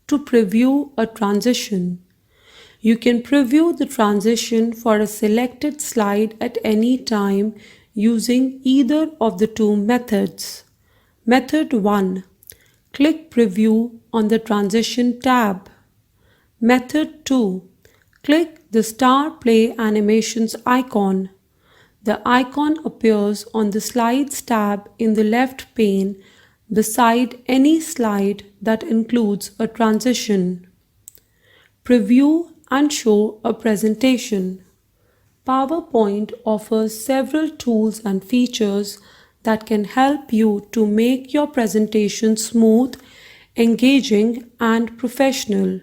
to preview a transition. You can preview the transition for a selected slide at any time using either of the two methods. Method 1. Click Preview on the Transition tab. Method 2. Click the Star Play Animations icon. The icon appears on the Slides tab in the left pane beside any slide that includes a transition. Preview and show a presentation. PowerPoint offers several tools and features that can help you to make your presentation smooth, engaging, and professional.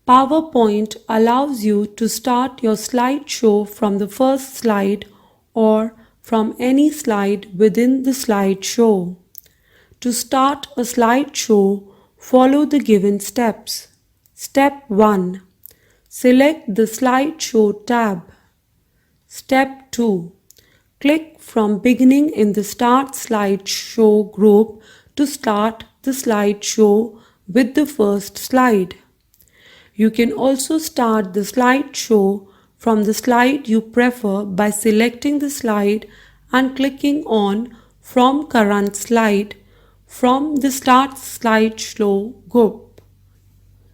PowerPoint allows you to start your slideshow from the first slide or from any slide within the slideshow. To start a slideshow, follow the given steps. Step 1. Select the Slideshow tab. Step 2. Click from Beginning in the Start Slideshow group to start the slideshow with the first slide. You can also start the slideshow from the slide you prefer by selecting the slide and clicking on From Current Slide from the Start Slideshow group.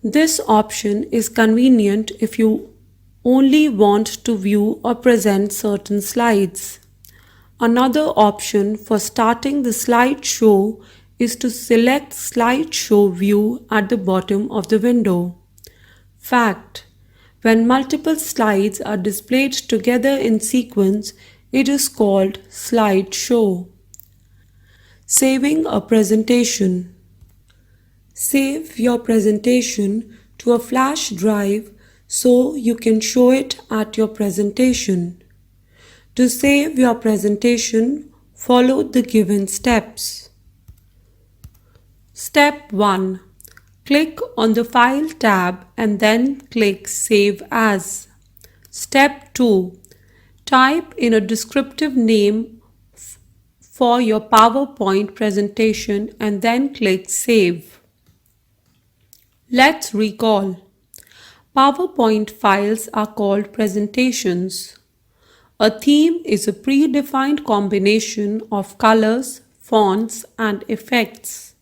This option is convenient if you only want to view or present certain slides. Another option for starting the slideshow is to select Slideshow View at the bottom of the window. Fact: when multiple slides are displayed together in sequence, it is called slideshow. Saving a presentation. Save your presentation to a flash drive so you can show it at your presentation. To save your presentation, follow the given steps. Step 1. Click on the File tab and then click Save As. Step 2. Type in a descriptive name for your PowerPoint presentation and then click Save. Let's recall. PowerPoint files are called presentations. A theme is a predefined combination of colors, fonts, and effects.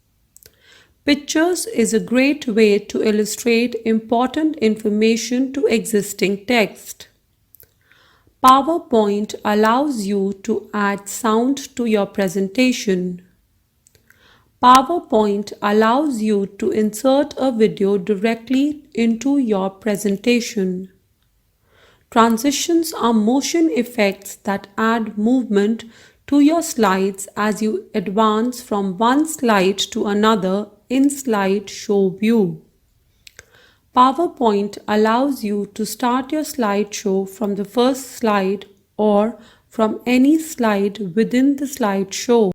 Pictures is a great way to illustrate important information to existing text. PowerPoint allows you to add sound to your presentation. PowerPoint allows you to insert a video directly into your presentation. Transitions are motion effects that add movement to your slides as you advance from one slide to another in slideshow view. PowerPoint allows you to start your slideshow from the first slide or from any slide within the slideshow.